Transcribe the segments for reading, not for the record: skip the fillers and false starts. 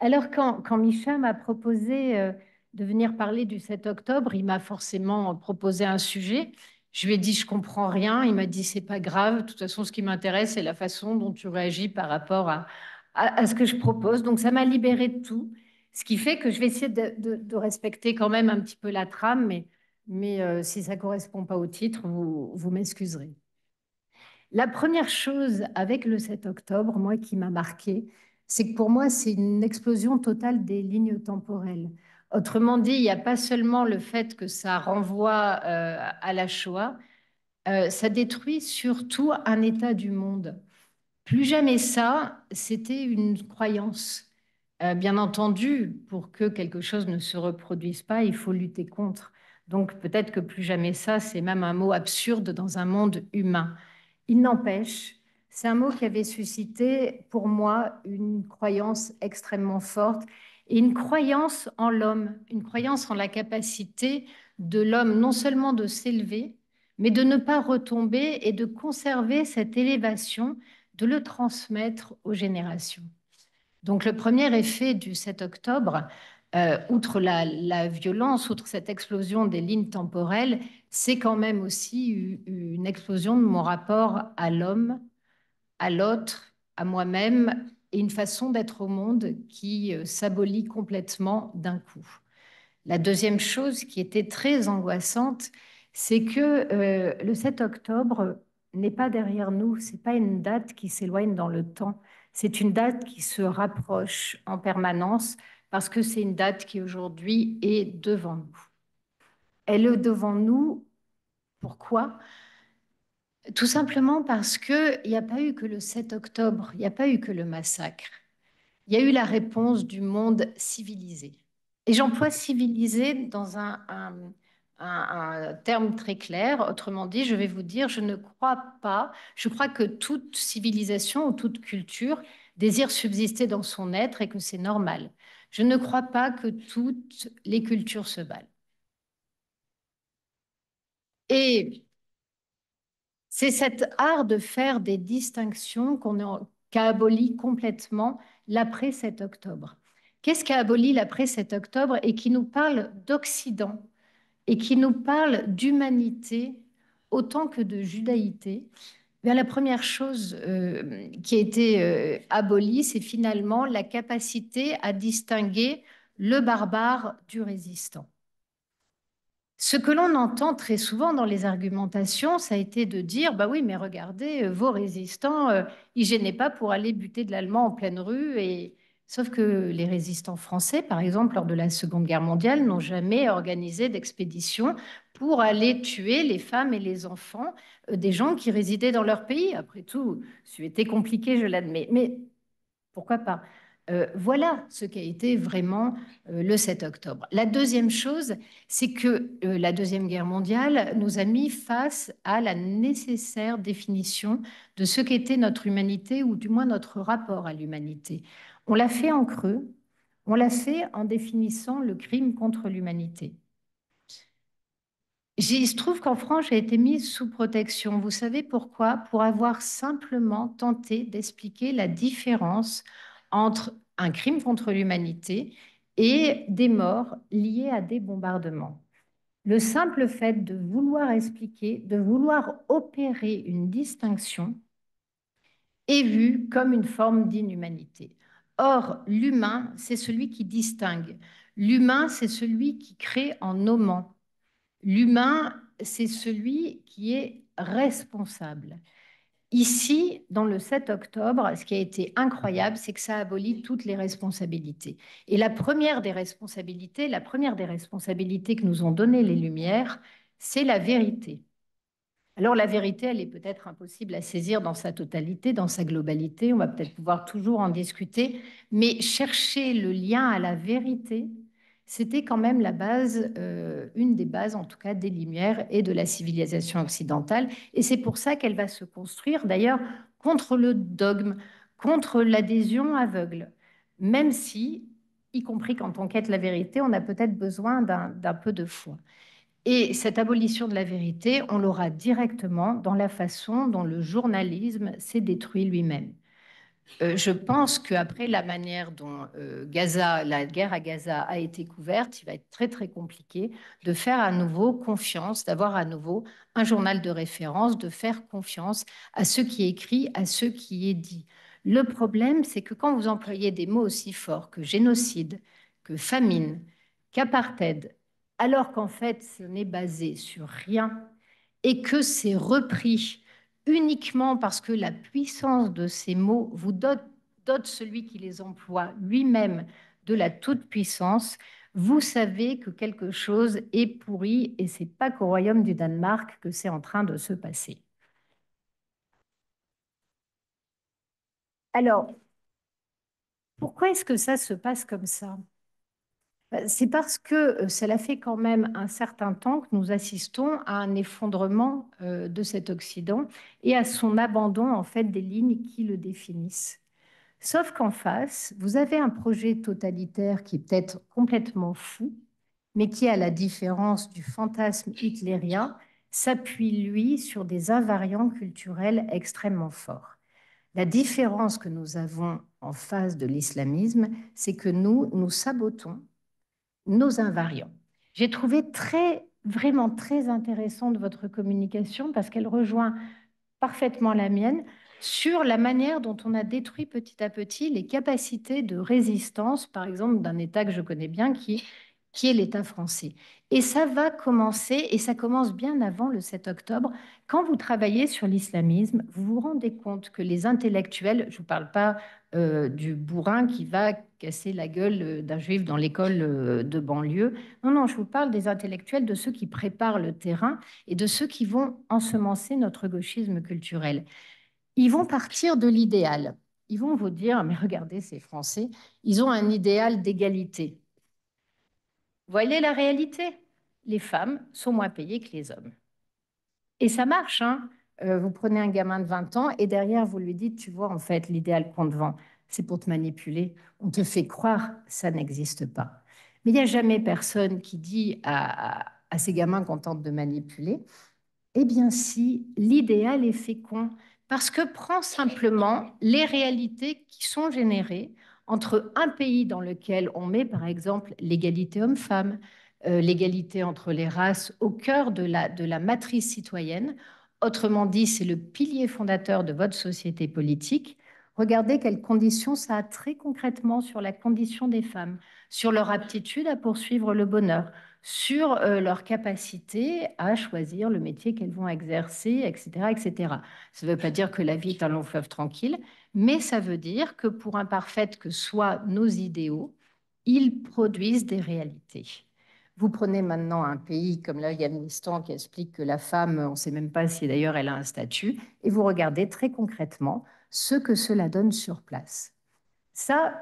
Alors, quand Micha m'a proposé de venir parler du 7 octobre, il m'a forcément proposé un sujet. Je lui ai dit, je comprends rien. Il m'a dit, c'est pas grave. De toute façon, ce qui m'intéresse, c'est la façon dont tu réagis par rapport à ce que je propose. Donc, ça m'a libérée de tout. Ce qui fait que je vais essayer de respecter quand même un petit peu la trame, mais si ça correspond pas au titre, vous m'excuserez. La première chose avec le 7 octobre, moi, qui m'a marqué, c'est que pour moi, c'est une explosion totale des lignes temporelles. Autrement dit, il n'y a pas seulement le fait que ça renvoie à la Shoah, ça détruit surtout un état du monde. Plus jamais ça, c'était une croyance. Bien entendu, pour que quelque chose ne se reproduise pas, il faut lutter contre. Donc peut-être que plus jamais ça, c'est même un mot absurde dans un monde humain. Il n'empêche, c'est un mot qui avait suscité pour moi une croyance extrêmement forte et une croyance en l'homme, une croyance en la capacité de l'homme non seulement de s'élever, mais de ne pas retomber et de conserver cette élévation, de le transmettre aux générations. Donc le premier effet du 7 octobre, outre la violence, outre cette explosion des lignes temporelles, c'est quand même aussi une explosion de mon rapport à l'homme, à l'autre, à moi-même, et une façon d'être au monde qui s'abolit complètement d'un coup. La deuxième chose qui était très angoissante, c'est que le 7 octobre n'est pas derrière nous, c'est pas une date qui s'éloigne dans le temps, c'est une date qui se rapproche en permanence parce que c'est une date qui aujourd'hui est devant nous. Elle est devant nous, pourquoi? Tout simplement parce qu'il n'y a pas eu que le 7 octobre, il n'y a pas eu que le massacre. Il y a eu la réponse du monde civilisé. Et j'emploie civilisé dans un terme très clair. Autrement dit, je vais vous dire, je ne crois pas, je crois que toute civilisation ou toute culture désire subsister dans son être et que c'est normal. Je ne crois pas que toutes les cultures se valent. Et c'est cet art de faire des distinctions qu'a aboli complètement l'après 7 octobre. Qu'est-ce qu'a aboli l'après 7 octobre et qui nous parle d'Occident et qui nous parle d'humanité autant que de judaïté? Bien, la première chose qui a été abolie, c'est finalement la capacité à distinguer le barbare du résistant. Ce que l'on entend très souvent dans les argumentations, ça a été de dire, bah oui, mais regardez, vos résistants, ils gênaient pas pour aller buter de l'allemand en pleine rue. Et... Sauf que les résistants français, par exemple, lors de la Seconde Guerre mondiale, n'ont jamais organisé d'expédition pour aller tuer les femmes et les enfants des gens qui résidaient dans leur pays. Après tout, c'était compliqué, je l'admets. Mais pourquoi pas? Voilà ce qu'a été vraiment le 7 octobre. La deuxième chose, c'est que la Deuxième Guerre mondiale nous a mis face à la nécessaire définition de ce qu'était notre humanité, ou du moins notre rapport à l'humanité. On l'a fait en creux, on l'a fait en définissant le crime contre l'humanité. Il se trouve qu'en France, j'ai été mise sous protection. Vous savez pourquoi? Pour avoir simplement tenté d'expliquer la différence entre un crime contre l'humanité et des morts liées à des bombardements. Le simple fait de vouloir expliquer, de vouloir opérer une distinction est vu comme une forme d'inhumanité. Or, l'humain, c'est celui qui distingue. L'humain, c'est celui qui crée en nommant. L'humain, c'est celui qui est responsable. Ici, dans le 7 octobre, ce qui a été incroyable, c'est que ça abolit toutes les responsabilités. Et la première des responsabilités que nous ont données les Lumières, c'est la vérité. Alors la vérité, elle est peut-être impossible à saisir dans sa totalité, dans sa globalité. On va peut-être pouvoir toujours en discuter, mais chercher le lien à la vérité, c'était quand même la base, une des bases en tout cas des Lumières et de la civilisation occidentale. Et c'est pour ça qu'elle va se construire d'ailleurs contre le dogme, contre l'adhésion aveugle, même si, y compris quand on quête la vérité, on a peut-être besoin d'un peu de foi. Et cette abolition de la vérité, on l'aura directement dans la façon dont le journalisme s'est détruit lui-même. Je pense qu'après la manière dont Gaza, la guerre à Gaza a été couverte, il va être très très compliqué de faire à nouveau confiance, d'avoir à nouveau un journal de référence, de faire confiance à ce qui est écrit, à ce qui est dit. Le problème, c'est que quand vous employez des mots aussi forts que génocide, que famine, qu'apartheid, alors qu'en fait ce n'est basé sur rien et que c'est repris uniquement parce que la puissance de ces mots vous dote celui qui les emploie lui-même de la toute-puissance, vous savez que quelque chose est pourri et c'est pas qu'au royaume du Danemark que c'est en train de se passer. Alors, pourquoi est-ce que ça se passe comme ça? C'est parce que cela fait quand même un certain temps que nous assistons à un effondrement de cet Occident et à son abandon en fait des lignes qui le définissent. Sauf qu'en face, vous avez un projet totalitaire qui est peut-être complètement fou, mais qui, à la différence du fantasme hitlérien, s'appuie, lui, sur des invariants culturels extrêmement forts. La différence que nous avons en face de l'islamisme, c'est que nous sabotons nos invariants. J'ai trouvé vraiment très intéressante votre communication parce qu'elle rejoint parfaitement la mienne sur la manière dont on a détruit petit à petit les capacités de résistance, par exemple, d'un État que je connais bien, qui est l'État français. Et ça va commencer, et ça commence bien avant le 7 octobre. Quand vous travaillez sur l'islamisme, vous vous rendez compte que les intellectuels, je ne vous parle pas du bourrin qui va casser la gueule d'un juif dans l'école de banlieue. Non, non, je vous parle des intellectuels, de ceux qui préparent le terrain et de ceux qui vont ensemencer notre gauchisme culturel. Ils vont partir de l'idéal. Ils vont vous dire, mais regardez, ces Français, ils ont un idéal d'égalité. Voyez la réalité. Les femmes sont moins payées que les hommes. Et ça marche, hein. Vous prenez un gamin de 20 ans et derrière, vous lui dites, tu vois, en fait, l'idéal qu'on te vend, c'est pour te manipuler. On te fait croire, ça n'existe pas. Mais il n'y a jamais personne qui dit à ces gamins qu'on tente de manipuler, eh bien si, l'idéal est fécond, parce que prend simplement les réalités qui sont générées entre un pays dans lequel on met par exemple l'égalité homme-femme, l'égalité entre les races au cœur de la matrice citoyenne. Autrement dit, c'est le pilier fondateur de votre société politique. Regardez quelles conditions ça a très concrètement sur la condition des femmes, sur leur aptitude à poursuivre le bonheur, sur leur capacité à choisir le métier qu'elles vont exercer, etc., etc. Ça ne veut pas dire que la vie est un long fleuve tranquille, mais ça veut dire que pour imparfaits que soient nos idéaux, ils produisent des réalités. Vous prenez maintenant un pays comme l'Afghanistan qui explique que la femme, on ne sait même pas si d'ailleurs elle a un statut, et vous regardez très concrètement ce que cela donne sur place. Ça,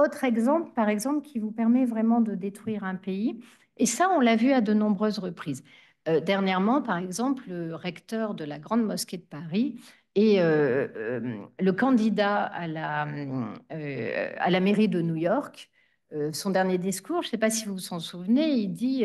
autre exemple, par exemple, qui vous permet vraiment de détruire un pays. Et ça, on l'a vu à de nombreuses reprises. Dernièrement, par exemple, le recteur de la Grande Mosquée de Paris et le candidat à la mairie de New York, son dernier discours, je ne sais pas si vous vous en souvenez, il dit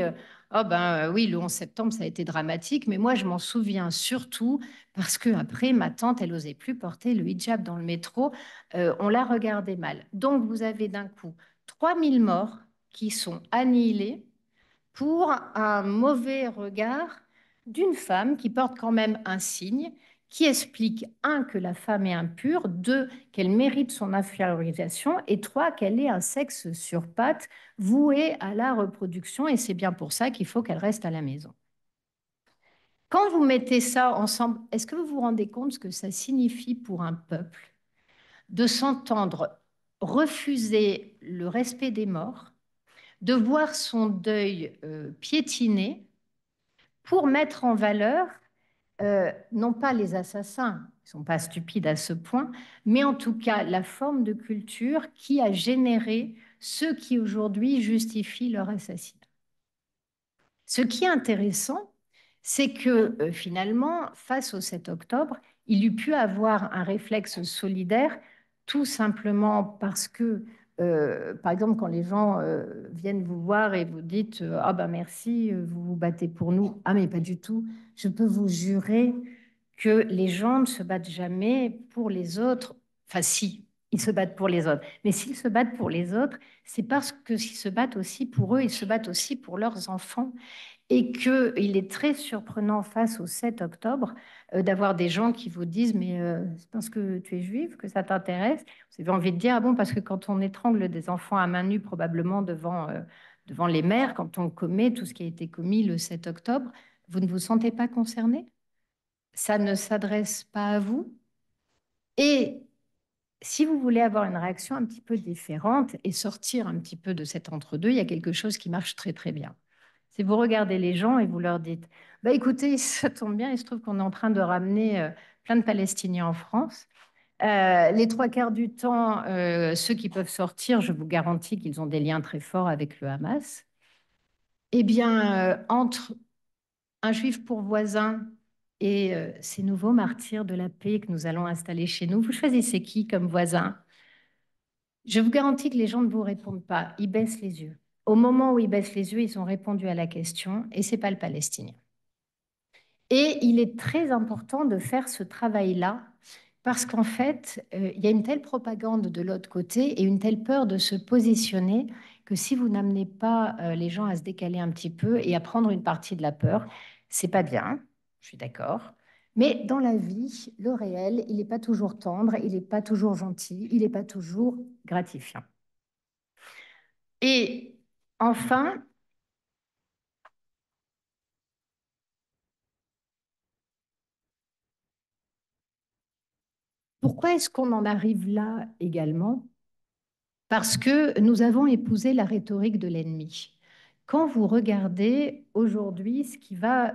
oh ben oui, le 11 septembre, ça a été dramatique, mais moi, je m'en souviens surtout parce que après, ma tante, elle n'osait plus porter le hijab dans le métro, on l'a regardé mal. Donc, vous avez d'un coup 3000 morts qui sont annihilés pour un mauvais regard d'une femme qui porte quand même un signe qui explique, un, que la femme est impure, deux, qu'elle mérite son infériorisation, et trois, qu'elle est un sexe sur pattes voué à la reproduction, et c'est bien pour ça qu'il faut qu'elle reste à la maison. Quand vous mettez ça ensemble, est-ce que vous vous rendez compte ce que ça signifie pour un peuple de s'entendre refuser le respect des morts, de voir son deuil piétiné pour mettre en valeur non pas les assassins, ils ne sont pas stupides à ce point, mais en tout cas la forme de culture qui a généré ceux qui aujourd'hui justifient leur assassinat. Ce qui est intéressant, c'est que finalement, face au 7 octobre, il eût pu avoir un réflexe solidaire, tout simplement parce que, par exemple, quand les gens viennent vous voir et vous dites ah ben merci, vous vous battez pour nous. Ah mais pas du tout. Je peux vous jurer que les gens ne se battent jamais pour les autres. Enfin si, Ils se battent pour les autres. Mais s'ils se battent pour les autres, c'est parce que s'ils se battent aussi pour eux, ils se battent aussi pour leurs enfants. Et qu'il est très surprenant face au 7 octobre d'avoir des gens qui vous disent, mais c'est parce que tu es juive que ça t'intéresse. Vous avez envie de dire, ah bon, parce que quand on étrangle des enfants à main nue, probablement devant les mères, quand on commet tout ce qui a été commis le 7 octobre, vous ne vous sentez pas concerné? Ça ne s'adresse pas à vous? Et si vous voulez avoir une réaction un petit peu différente et sortir un petit peu de cet entre-deux, il y a quelque chose qui marche très très bien. C'est vous regardez les gens et vous leur dites, bah écoutez, ça tombe bien, il se trouve qu'on est en train de ramener plein de Palestiniens en France. Les trois quarts du temps, ceux qui peuvent sortir, je vous garantis qu'ils ont des liens très forts avec le Hamas. Eh bien, entre un juif pour voisin et ces nouveaux martyrs de la paix que nous allons installer chez nous, vous choisissez qui comme voisin? Je vous garantis que les gens ne vous répondent pas, ils baissent les yeux. Au moment où ils baissent les yeux, ils ont répondu à la question et c'est pas le Palestinien. Et il est très important de faire ce travail-là parce qu'en fait, il y a une telle propagande de l'autre côté et une telle peur de se positionner que si vous n'amenez pas les gens à se décaler un petit peu et à prendre une partie de la peur, c'est pas bien, je suis d'accord. Mais dans la vie, le réel, il n'est pas toujours tendre, il n'est pas toujours gentil, il n'est pas toujours gratifiant. Et enfin, pourquoi est-ce qu'on en arrive là également? Parce que nous avons épousé la rhétorique de l'ennemi. Quand vous regardez aujourd'hui ce qui va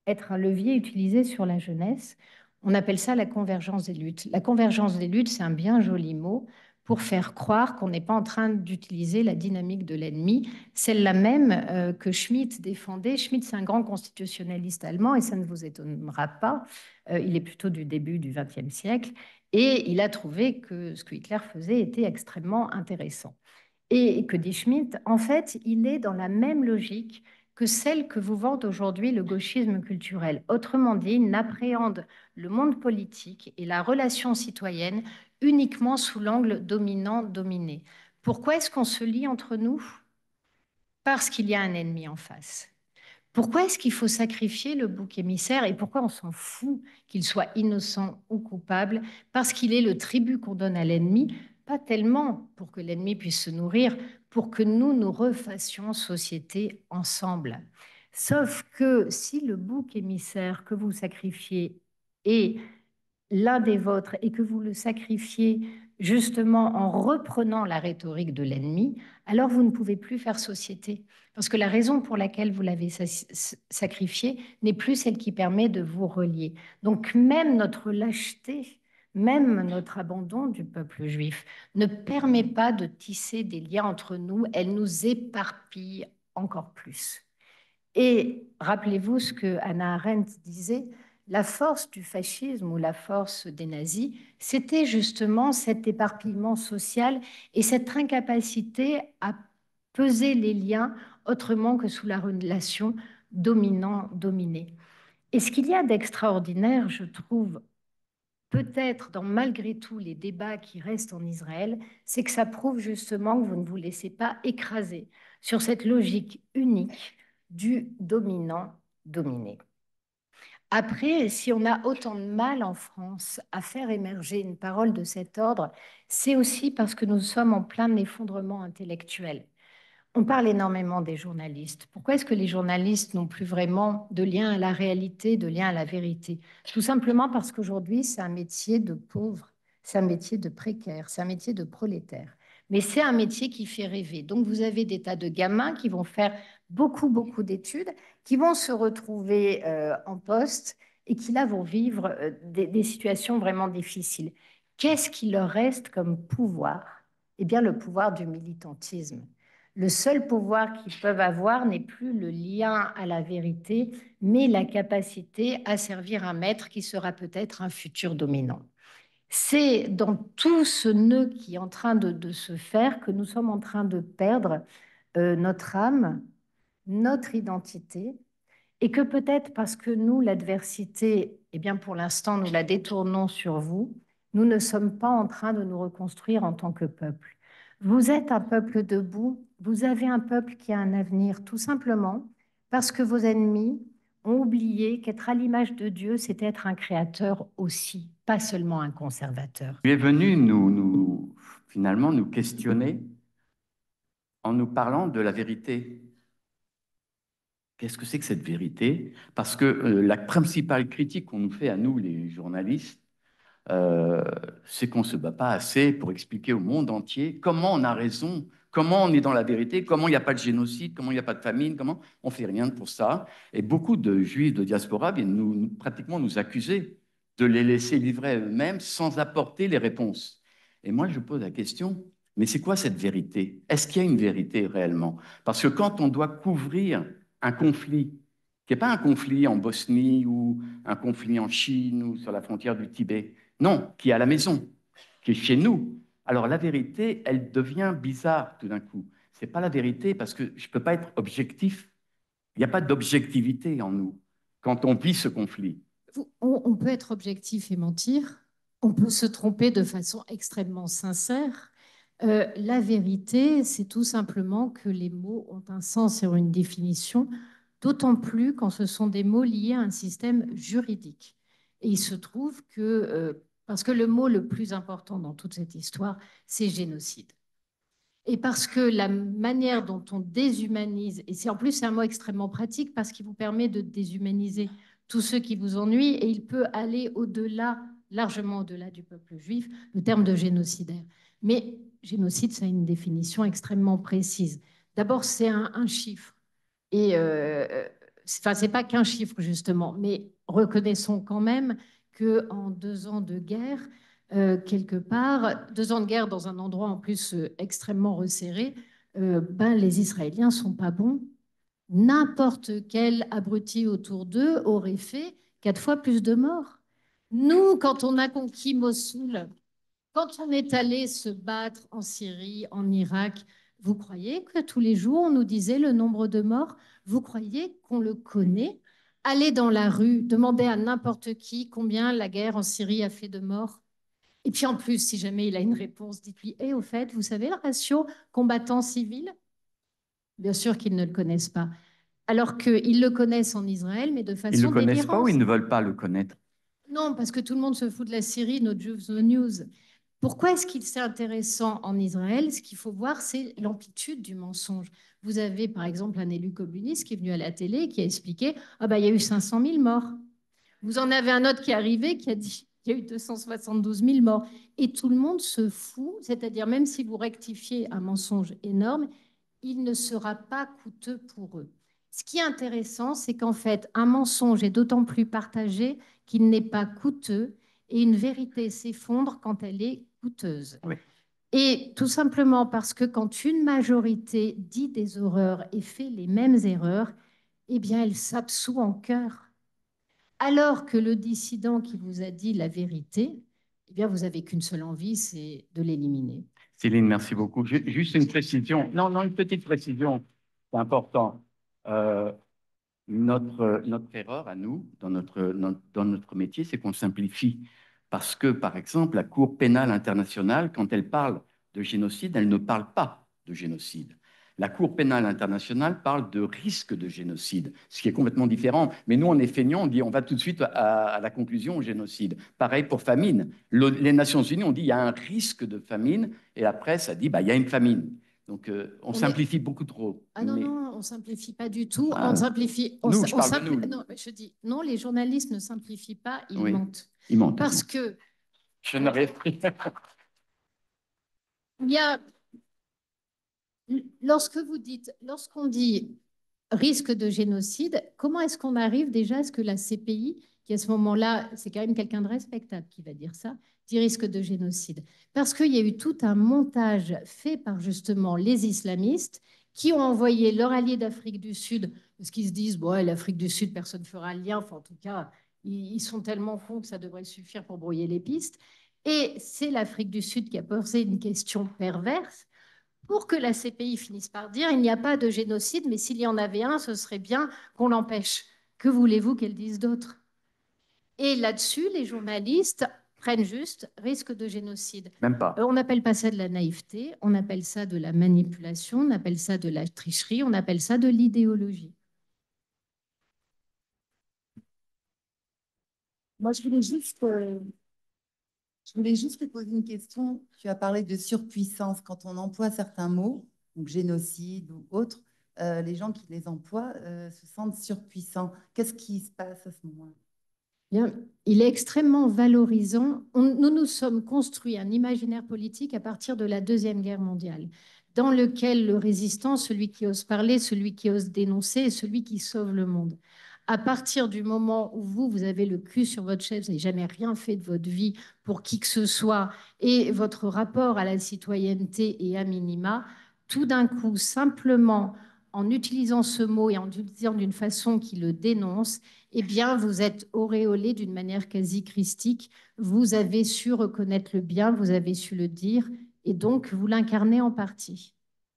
être un levier utilisé sur la jeunesse, on appelle ça la convergence des luttes. La convergence des luttes, c'est un bien joli mot pour faire croire qu'on n'est pas en train d'utiliser la dynamique de l'ennemi, celle-là même que Schmitt défendait. Schmitt, c'est un grand constitutionnaliste allemand et ça ne vous étonnera pas. Il est plutôt du début du XXe siècle. Et il a trouvé que ce que Hitler faisait était extrêmement intéressant. Et que dit Schmitt, en fait, il est dans la même logique que celle que vous vante aujourd'hui le gauchisme culturel. Autrement dit, il n'appréhende le monde politique et la relation citoyenne uniquement sous l'angle dominant-dominé. Pourquoi est-ce qu'on se lie entre nous? Parce qu'il y a un ennemi en face. Pourquoi est-ce qu'il faut sacrifier le bouc émissaire et pourquoi on s'en fout qu'il soit innocent ou coupable? Parce qu'il est le tribut qu'on donne à l'ennemi, pas tellement pour que l'ennemi puisse se nourrir, pour que nous nous refassions société ensemble. Sauf que si le bouc émissaire que vous sacrifiez est l'un des vôtres et que vous le sacrifiez justement en reprenant la rhétorique de l'ennemi, alors vous ne pouvez plus faire société. Parce que la raison pour laquelle vous l'avez sacrifié n'est plus celle qui permet de vous relier. Donc même notre lâcheté, même notre abandon du peuple juif ne permet pas de tisser des liens entre nous, elle nous éparpille encore plus. Et rappelez-vous ce que Hannah Arendt disait, la force du fascisme ou la force des nazis, c'était justement cet éparpillement social et cette incapacité à peser les liens autrement que sous la relation dominant-dominé. Et ce qu'il y a d'extraordinaire, je trouve, peut-être dans malgré tout les débats qui restent en Israël, c'est que ça prouve justement que vous ne vous laissez pas écraser sur cette logique unique du dominant-dominé. Après, si on a autant de mal en France à faire émerger une parole de cet ordre, c'est aussi parce que nous sommes en plein effondrement intellectuel. On parle énormément des journalistes. Pourquoi est-ce que les journalistes n'ont plus vraiment de lien à la réalité, de lien à la vérité? Tout simplement parce qu'aujourd'hui, c'est un métier de pauvre, c'est un métier de précaire, c'est un métier de prolétaire. Mais c'est un métier qui fait rêver. Donc, vous avez des tas de gamins qui vont faire beaucoup, beaucoup d'études, qui vont se retrouver en poste et qui, là, vont vivre des situations vraiment difficiles. Qu'est-ce qui leur reste comme pouvoir? Eh bien, le pouvoir du militantisme. Le seul pouvoir qu'ils peuvent avoir n'est plus le lien à la vérité, mais la capacité à servir un maître qui sera peut-être un futur dominant. C'est dans tout ce nœud qui est en train de se faire que nous sommes en train de perdre notre âme, notre identité, et que peut-être parce que nous, l'adversité, eh bien pour l'instant, nous la détournons sur vous, nous ne sommes pas en train de nous reconstruire en tant que peuple. Vous êtes un peuple debout, vous avez un peuple qui a un avenir, tout simplement parce que vos ennemis ont oublié qu'être à l'image de Dieu, c'est être un créateur aussi, pas seulement un conservateur. Tu es venu finalement nous questionner en nous parlant de la vérité. Qu'est-ce que c'est que cette vérité? Parce que la principale critique qu'on nous fait à nous, les journalistes, euh, c'est qu'on ne se bat pas assez pour expliquer au monde entier comment on a raison, comment on est dans la vérité, comment il n'y a pas de génocide, comment il n'y a pas de famine, comment on ne fait rien pour ça. Et beaucoup de juifs de diaspora viennent pratiquement nous accuser de les laisser livrer à eux-mêmes sans apporter les réponses. Et moi, je pose la question, mais c'est quoi cette vérité? Est-ce qu'il y a une vérité réellement? Parce que quand on doit couvrir un conflit, qui n'est pas un conflit en Bosnie ou un conflit en Chine ou sur la frontière du Tibet, non, qui est à la maison, qui est chez nous. Alors la vérité, elle devient bizarre tout d'un coup. C'est pas la vérité parce que je peux pas être objectif. Il n'y a pas d'objectivité en nous quand on vit ce conflit. On peut être objectif et mentir, on peut se tromper de façon extrêmement sincère. La vérité, c'est tout simplement que les mots ont un sens et ont une définition, d'autant plus quand ce sont des mots liés à un système juridique. Et il se trouve que, parce que le mot le plus important dans toute cette histoire, c'est génocide. Et parce que la manière dont on déshumanise, et c'est en plus c'est un mot extrêmement pratique parce qu'il vous permet de déshumaniser tous ceux qui vous ennuient, et il peut aller au-delà, largement au-delà du peuple juif, le terme de génocidaire. Mais génocide, ça a une définition extrêmement précise. D'abord, c'est un chiffre. Et enfin, c'est pas qu'un chiffre, justement, mais reconnaissons quand même qu'en 2 ans de guerre, quelque part, 2 ans de guerre dans un endroit en plus extrêmement resserré, ben, les Israéliens sont pas bons. N'importe quel abruti autour d'eux aurait fait 4 fois plus de morts. Nous, quand on a conquis Mossoul, quand on est allé se battre en Syrie, en Irak, vous croyez que tous les jours on nous disait le nombre de morts? Vous croyez qu'on le connaît? Allez dans la rue, demandez à n'importe qui combien la guerre en Syrie a fait de morts. Et puis en plus, si jamais il a une réponse, dites-lui, eh, au fait, vous savez le ratio combattants-civils? Bien sûr qu'ils ne le connaissent pas. Alors qu'ils le connaissent en Israël, mais de Ils ne le façon connaissent pas ou délirante. ils ne veulent pas le connaître? Non, parce que tout le monde se fout de la Syrie, no Jews, no news. Pourquoi est-ce qu'il c'est intéressant en Israël? Ce qu'il faut voir, c'est l'amplitude du mensonge. Vous avez par exemple un élu communiste qui est venu à la télé et qui a expliqué ah bah, il y a eu 500 000 morts. Vous en avez un autre qui est arrivé qui a dit qu'il y a eu 272 000 morts. Et tout le monde se fout, c'est-à-dire même si vous rectifiez un mensonge énorme, il ne sera pas coûteux pour eux. Ce qui est intéressant, c'est qu'en fait, un mensonge est d'autant plus partagé qu'il n'est pas coûteux et une vérité s'effondre quand elle est coûteuse. Oui. Et tout simplement parce que quand une majorité dit des horreurs et fait les mêmes erreurs, eh bien, elle s'absout en cœur. Alors que le dissident qui vous a dit la vérité, eh bien, vous n'avez qu'une seule envie, c'est de l'éliminer. Céline, merci beaucoup. Juste une précision. Non, non, une petite précision. C'est important. Euh, notre erreur à nous, dans notre métier, c'est qu'on simplifie. Parce que, par exemple, la Cour pénale internationale, quand elle parle de génocide, elle ne parle pas de génocide. La Cour pénale internationale parle de risque de génocide, ce qui est complètement différent. Mais nous, on est feignants, on dit on va tout de suite à la conclusion au génocide. Pareil pour famine. Les Nations Unies ont dit il y a un risque de famine, et la presse a dit bah, il y a une famine. Donc, on simplifie beaucoup trop. Ah non, Mais... non, on simplifie pas du tout. Ah, On simplifie. nous, je parle de nous. Non, je dis, non, les journalistes ne simplifient pas, ils Oui, mentent. ils mentent. Parce que Je ne rêve il y a, lorsqu'on dit risque de génocide, comment est-ce qu'on arrive déjà à ce que la CPI, qui à ce moment-là, c'est quand même quelqu'un de respectable qui va dire ça, dit risque de génocide? Parce qu'il y a eu tout un montage fait par justement les islamistes qui ont envoyé leur allié d'Afrique du Sud, parce qu'ils se disent, bon, l'Afrique du Sud, personne ne fera le lien, enfin en tout cas, ils sont tellement fous que ça devrait suffire pour brouiller les pistes. Et c'est l'Afrique du Sud qui a posé une question perverse pour que la CPI finisse par dire il n'y a pas de génocide, mais s'il y en avait un, ce serait bien qu'on l'empêche. Que voulez-vous qu'elle dise d'autre? Et là-dessus, les journalistes prennent juste risque de génocide. Même pas. On n'appelle pas ça de la naïveté, on appelle ça de la manipulation, on appelle ça de la tricherie, on appelle ça de l'idéologie. Moi, je voulais juste te poser une question. Tu as parlé de surpuissance. Quand on emploie certains mots, donc génocide ou autres, les gens qui les emploient se sentent surpuissants. Qu'est-ce qui se passe à ce moment-là? Bien, il est extrêmement valorisant. Nous nous sommes construits un imaginaire politique à partir de la Deuxième Guerre mondiale, dans lequel le résistant, celui qui ose parler, celui qui ose dénoncer, est celui qui sauve le monde. À partir du moment où vous avez le cul sur votre chaise, vous n'avez jamais rien fait de votre vie pour qui que ce soit, et votre rapport à la citoyenneté est à minima, tout d'un coup, simplement en utilisant ce mot et en l'utilisant d'une façon qui le dénonce, eh bien, vous êtes auréolé d'une manière quasi christique. Vous avez su reconnaître le bien, vous avez su le dire, et donc vous l'incarnez en partie.